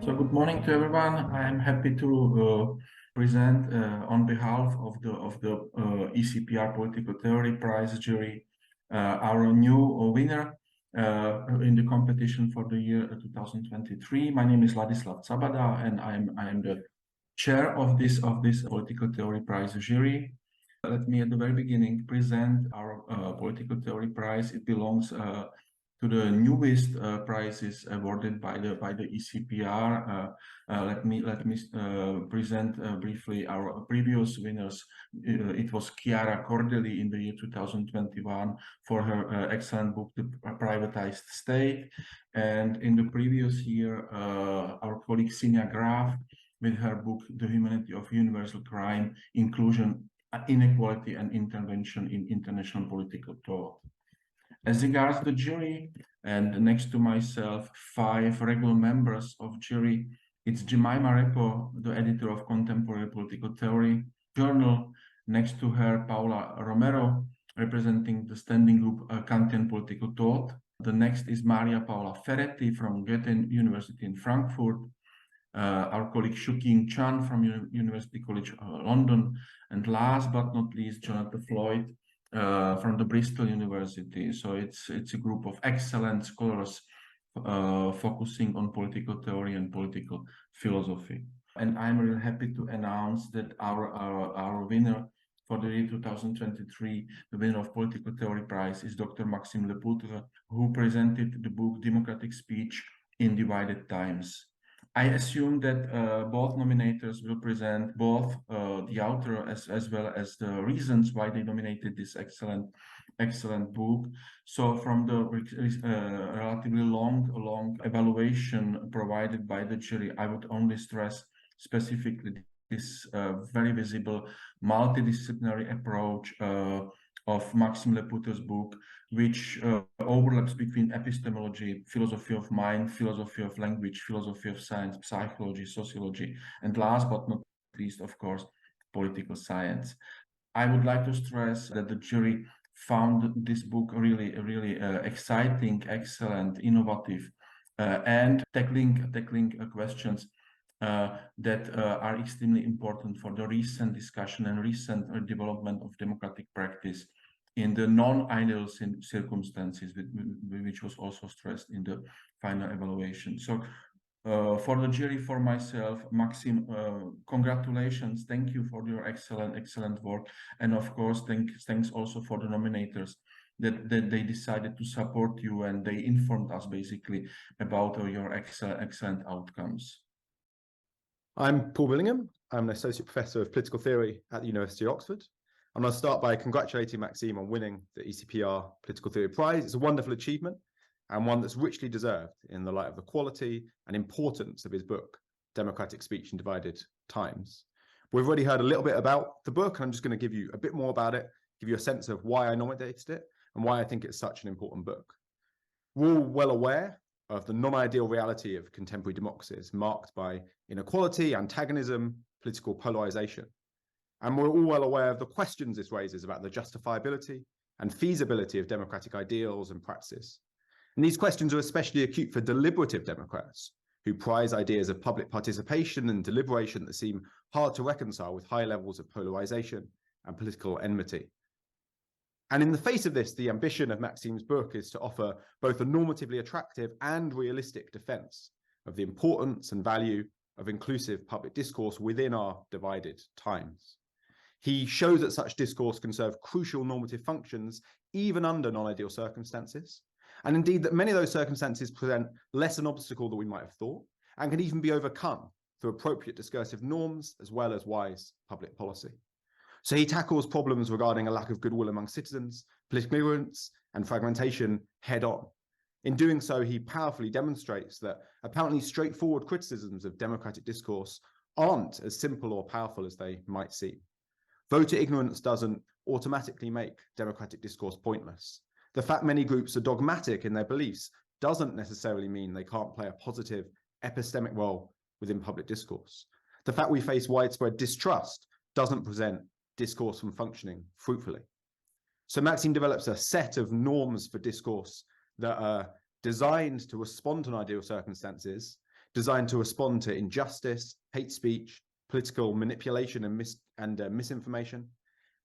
So good morning to everyone. I am happy to present on behalf of the ECPR Political Theory Prize jury our new winner in the competition for the year 2023. My name is Ladislav Cabada, and I am the chair of this Political Theory Prize jury. Let me at the very beginning present our Political Theory Prize. It belongs to the newest prizes awarded by the ECPR. Let me present briefly our previous winners. It was Chiara Cordelli in the year 2021 for her excellent book, The Privatized State. And in the previous year, our colleague Sinia Graf with her book, The Humanity of Universal Crime, Inclusion, Inequality and Intervention in International Political Thought. As regards the jury, and next to myself, 5 regular members of jury, it's Jemima Repo, the editor of Contemporary Political Theory Journal. Next to her, Paula Romero, representing the standing group Kantian Political Thought. The next is Maria Paula Ferretti from Goethe University in Frankfurt. Our colleague Shuking Chan from University College London. And last but not least, Jonathan Floyd, from the Bristol University. So it's a group of excellent scholars focusing on political theory and political philosophy. And I'm really happy to announce that our winner for the year 2023, the winner of Political Theory Prize, is Dr. Maxime Lepoutre, who presented the book Democratic Speech in Divided Times. I assume that both nominators will present both the author as well as the reasons why they nominated this excellent book. So from the relatively long evaluation provided by the jury, I would only stress specifically this very visible multidisciplinary approach of Maxime Lepoutre's book, which overlaps between epistemology, philosophy of mind, philosophy of language, philosophy of science, psychology, sociology, and last but not least, of course, political science. I would like to stress that the jury found this book really exciting, excellent, innovative, and tackling questions that are extremely important for the recent discussion and recent development of democratic practice in the non-ideal circumstances, which was also stressed in the final evaluation. So for the jury, for myself, Maxime, congratulations. Thank you for your excellent work. And of course, thanks also for the nominators that they decided to support you, and they informed us basically about your excellent outcomes. I'm Paul Billingham. I'm an Associate Professor of Political Theory at the University of Oxford. And I'll start by congratulating Maxime on winning the ECPR Political Theory Prize. It's a wonderful achievement and one that's richly deserved in the light of the quality and importance of his book, Democratic Speech in Divided Times. We've already heard a little bit about the book, and I'm just going to give you a bit more about it, give you a sense of why I nominated it and why I think it's such an important book. We're all well aware of the non-ideal reality of contemporary democracies, marked by inequality, antagonism, political polarization. And we're all well aware of the questions this raises about the justifiability and feasibility of democratic ideals and practices. And these questions are especially acute for deliberative Democrats, who prize ideas of public participation and deliberation that seem hard to reconcile with high levels of polarization and political enmity. And in the face of this, the ambition of Maxime's book is to offer both a normatively attractive and realistic defense of the importance and value of inclusive public discourse within our divided times. He shows that such discourse can serve crucial normative functions even under non-ideal circumstances, and indeed that many of those circumstances present less an obstacle than we might have thought, and can even be overcome through appropriate discursive norms as well as wise public policy. So he tackles problems regarding a lack of goodwill among citizens, political ignorance, and fragmentation head on. In doing so, he powerfully demonstrates that apparently straightforward criticisms of democratic discourse aren't as simple or powerful as they might seem. Voter ignorance doesn't automatically make democratic discourse pointless. The fact many groups are dogmatic in their beliefs doesn't necessarily mean they can't play a positive epistemic role within public discourse. The fact we face widespread distrust doesn't prevent discourse from functioning fruitfully. So Maxime develops a set of norms for discourse that are designed to respond to ideal circumstances, designed to respond to injustice, hate speech, political manipulation and misinformation,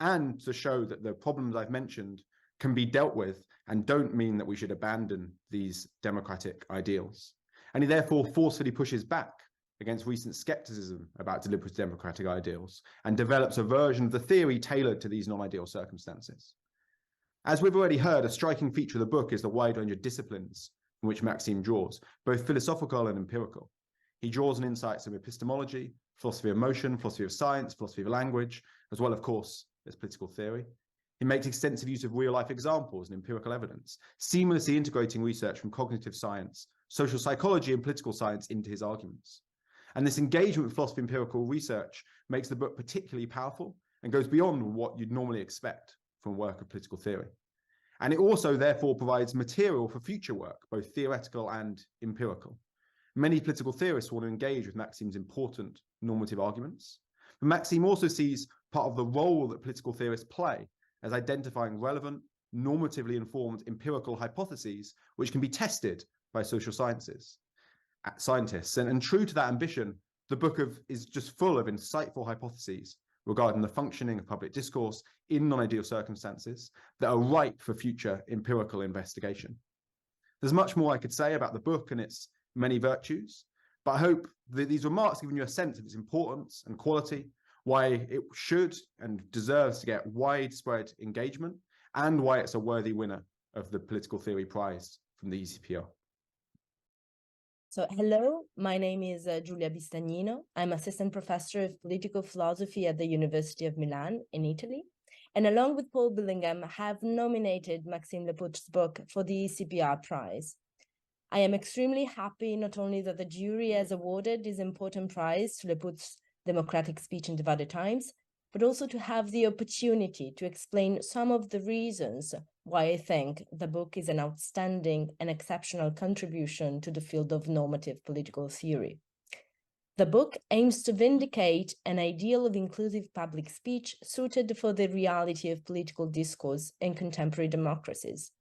and to show that the problems I've mentioned can be dealt with and don't mean that we should abandon these democratic ideals. And he therefore forcefully pushes back against recent skepticism about deliberative democratic ideals and develops a version of the theory tailored to these non-ideal circumstances. As we've already heard, a striking feature of the book is the wide range of disciplines from which Maxime draws, both philosophical and empirical. He draws on insights of epistemology, philosophy of motion, philosophy of science, philosophy of language, as well, of course, as political theory. He makes extensive use of real-life examples and empirical evidence, seamlessly integrating research from cognitive science, social psychology, and political science into his arguments. And this engagement with philosophy empirical research makes the book particularly powerful and goes beyond what you'd normally expect from work of political theory. And it also, therefore, provides material for future work, both theoretical and empirical. Many political theorists want to engage with Maxime's important normative arguments. But Maxime also sees part of the role that political theorists play as identifying relevant, normatively informed empirical hypotheses, which can be tested by social scientists. And true to that ambition, the book is just full of insightful hypotheses regarding the functioning of public discourse in non-ideal circumstances that are ripe for future empirical investigation. There's much more I could say about the book and its many virtues, but I hope that these remarks have given you a sense of its importance and quality, why it should and deserves to get widespread engagement, and why it's a worthy winner of the Political Theory Prize from the ECPR. So hello, my name is Giulia Bistagnino. I'm assistant professor of political philosophy at the University of Milan in Italy. And along with Paul Billingham, have nominated Maxime Lepoutre's book for the ECPR Prize. I am extremely happy not only that the jury has awarded this important prize to Lepoutre's democratic speech in divided times, but also to have the opportunity to explain some of the reasons why I think the book is an outstanding and exceptional contribution to the field of normative political theory. The book aims to vindicate an ideal of inclusive public speech suited for the reality of political discourse in contemporary democracies.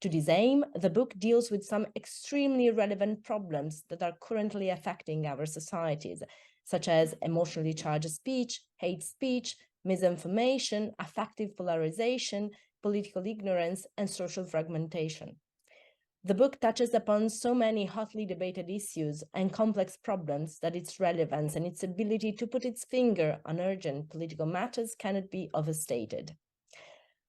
To this aim, the book deals with some extremely relevant problems that are currently affecting our societies, such as emotionally charged speech, hate speech, misinformation, affective polarization, political ignorance, and social fragmentation. The book touches upon so many hotly debated issues and complex problems that its relevance and its ability to put its finger on urgent political matters cannot be overstated.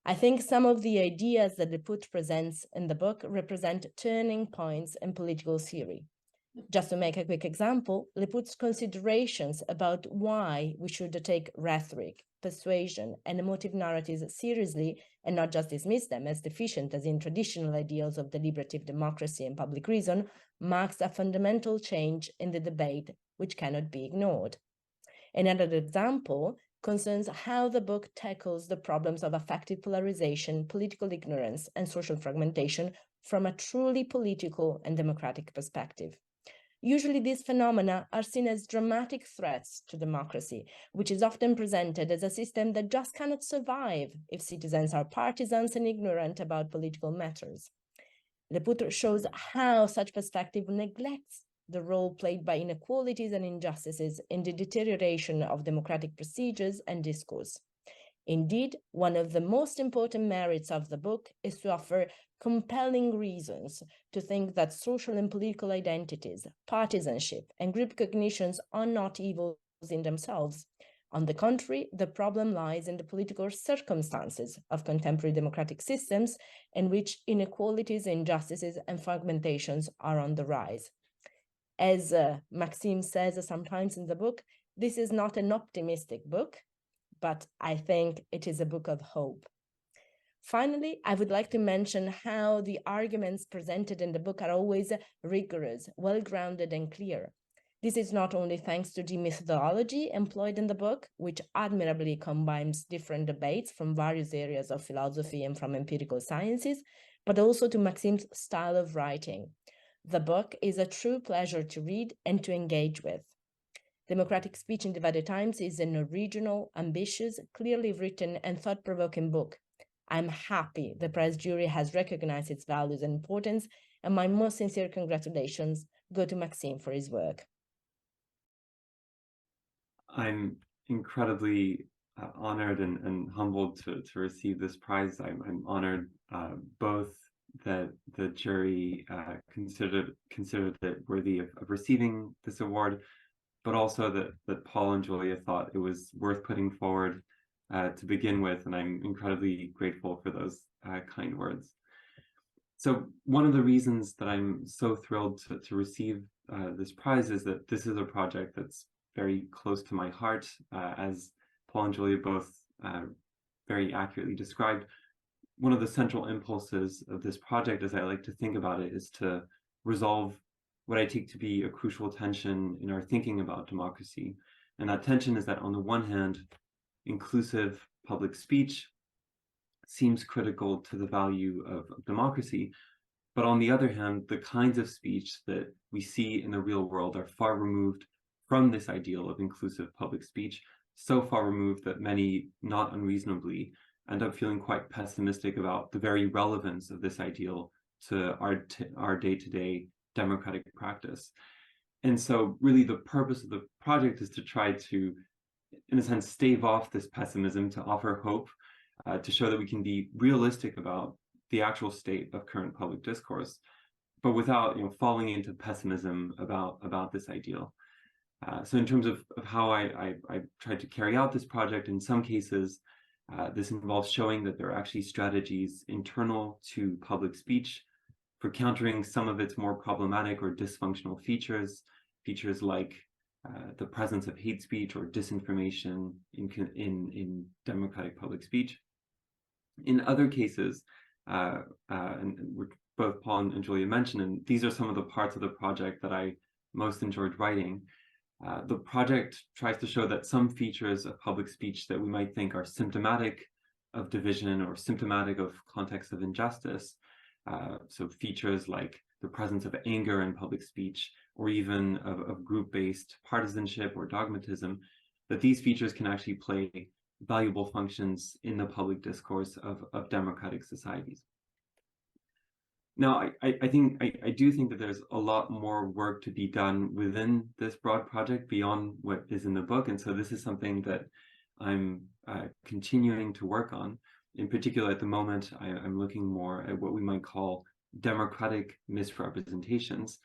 I think some of the ideas that Lepoutre presents in the book represent turning points in political theory. Just to make a quick example, Lepoutre's considerations about why we should take rhetoric, persuasion, and emotive narratives seriously and not just dismiss them as deficient as in traditional ideals of deliberative democracy and public reason marks a fundamental change in the debate which cannot be ignored. Another example concerns how the book tackles the problems of affective polarization, political ignorance, and social fragmentation from a truly political and democratic perspective. Usually these phenomena are seen as dramatic threats to democracy, which is often presented as a system that just cannot survive if citizens are partisans and ignorant about political matters. Lepoutre shows how such perspective neglects the role played by inequalities and injustices in the deterioration of democratic procedures and discourse. Indeed, one of the most important merits of the book is to offer compelling reasons to think that social and political identities, partisanship, and group cognitions are not evils in themselves. On the contrary, the problem lies in the political circumstances of contemporary democratic systems in which inequalities, injustices, and fragmentations are on the rise. As Maxime says sometimes in the book, this is not an optimistic book, but I think it is a book of hope. Finally, I would like to mention how the arguments presented in the book are always rigorous, well-grounded, and clear. This is not only thanks to the methodology employed in the book, which admirably combines different debates from various areas of philosophy and from empirical sciences, but also to Maxime's style of writing. The book is a true pleasure to read and to engage with. Democratic Speech in Divided Times is an original, ambitious, clearly written, and thought-provoking book. I'm happy the prize jury has recognized its values and importance, and my most sincere congratulations go to Maxime for his work. I'm incredibly honored and humbled to receive this prize. I'm honored both that the jury considered it worthy of receiving this award, but also that Paul and Giulia thought it was worth putting forward to begin with, and I'm incredibly grateful for those kind words. So one of the reasons that I'm so thrilled to receive this prize is that this is a project that's very close to my heart, as Paul and Giulia both very accurately described. One of the central impulses of this project, as I like to think about it, is to resolve what I take to be a crucial tension in our thinking about democracy. And that tension is that on the one hand, inclusive public speech seems critical to the value of democracy, but on the other hand, the kinds of speech that we see in the real world are far removed from this ideal of inclusive public speech, so far removed that many, not unreasonably, end up feeling quite pessimistic about the very relevance of this ideal to our day-to-day democratic practice. And so really the purpose of the project is to try to, in a sense, stave off this pessimism, to offer hope, to show that we can be realistic about the actual state of current public discourse, but without falling into pessimism about this ideal. So in terms of how I tried to carry out this project, in some cases, this involves showing that there are actually strategies internal to public speech for countering some of its more problematic or dysfunctional features like the presence of hate speech or disinformation in democratic public speech. In other cases, and both Paul and Giulia mentioned, and these are some of the parts of the project that I most enjoyed writing, the project tries to show that some features of public speech that we might think are symptomatic of division or symptomatic of context of injustice, so features like the presence of anger in public speech, or even of group-based partisanship or dogmatism, that these features can actually play valuable functions in the public discourse of democratic societies. Now, I do think that there's a lot more work to be done within this broad project beyond what is in the book, and so this is something that I'm continuing to work on. In particular, at the moment, I'm looking more at what we might call democratic misrepresentations.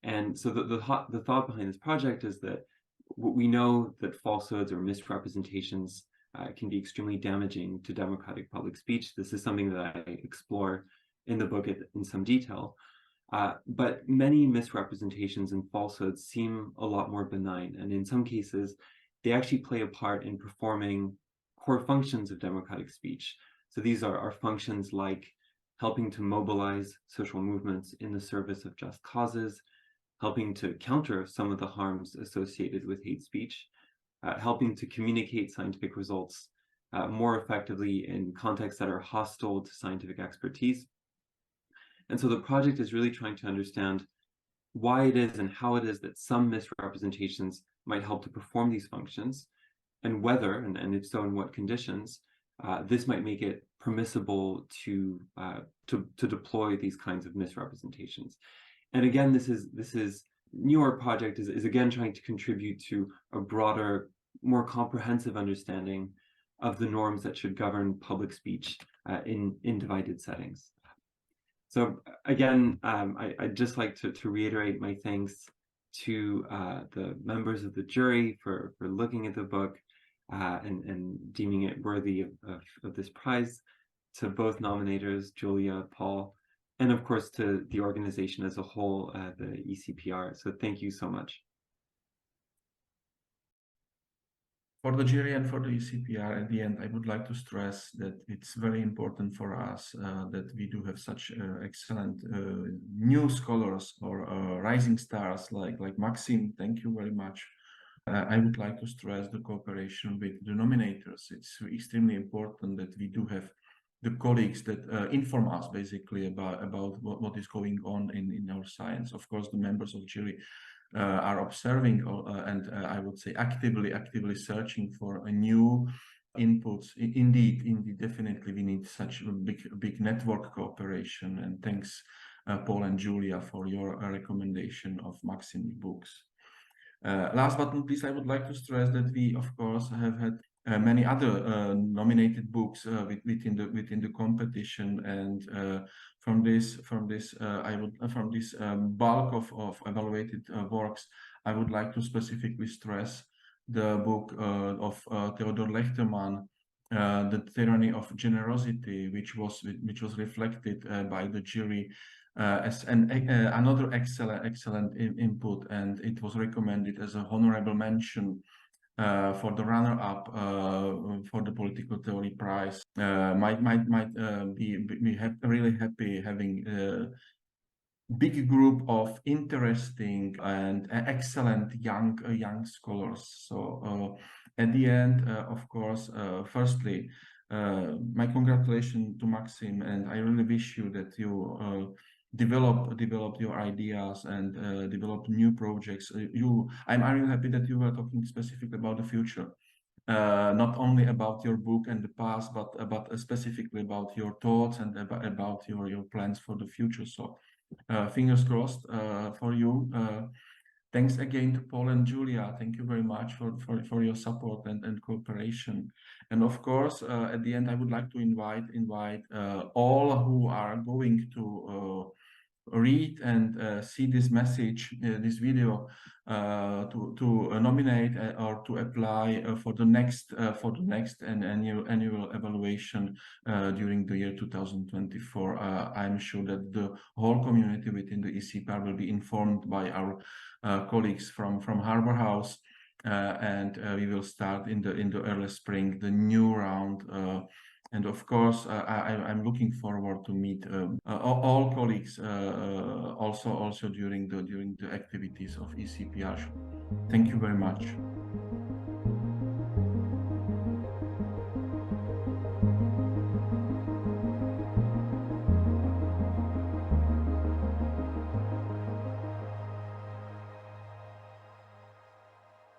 And so the thought behind this project is that we know that falsehoods or misrepresentations can be extremely damaging to democratic public speech. This is something that I explore in the book in some detail. But many misrepresentations and falsehoods seem a lot more benign. And in some cases, they actually play a part in performing core functions of democratic speech. So these are functions like helping to mobilize social movements in the service of just causes, helping to counter some of the harms associated with hate speech, helping to communicate scientific results more effectively in contexts that are hostile to scientific expertise. And so the project is really trying to understand why it is and how it is that some misrepresentations might help to perform these functions, and whether, and if so, in what conditions, this might make it permissible to deploy these kinds of misrepresentations. And again, this newer project is again trying to contribute to a broader, more comprehensive understanding of the norms that should govern public speech in divided settings. So again, I'd just like to reiterate my thanks to the members of the jury for looking at the book and deeming it worthy of this prize, to both nominators, Giulia, Paul, and of course to the organization as a whole, the ECPR. So thank you so much. For the jury and for the ECPR, at the end, I would like to stress that it's very important for us that we do have such excellent new scholars or rising stars like Maxime. Thank you very much. I would like to stress the cooperation with the nominators. It's extremely important that we do have the colleagues that inform us basically about what is going on in our science. Of course, the members of jury are observing and I would say actively searching for a new inputs. Indeed, definitely we need such a big network cooperation. And thanks, Paul and Giulia, for your recommendation of Maxime books. Last but not least, I would like to stress that we, of course, have had many other nominated books within the competition, and from this bulk of evaluated works, I would like to specifically stress the book of Theodor Lechterman, The Tyranny of Generosity, which was reflected by the jury as another excellent input, and it was recommended as a honorable mention for the runner-up for the political theory prize. Might be really happy having big group of interesting and excellent young scholars. So at the end, of course, firstly, my congratulations to Maxime, and I really wish you that you develop your ideas and develop new projects. I'm really happy that you were talking specifically about the future. Not only about your book and the past, but specifically about your thoughts and about your plans for the future. So fingers crossed for you. Thanks again to Paul and Giulia. Thank you very much for your support and cooperation. And of course, at the end, I would like to invite all who are going to read and see this message, this video, to nominate or to apply for the next annual evaluation during the year 2024. I'm sure that the whole community within the ECPR will be informed by our colleagues from Harbour House, and we will start in the early spring the new round. And of course, I'm looking forward to meet all colleagues also during the activities of ECPR. Thank you very much.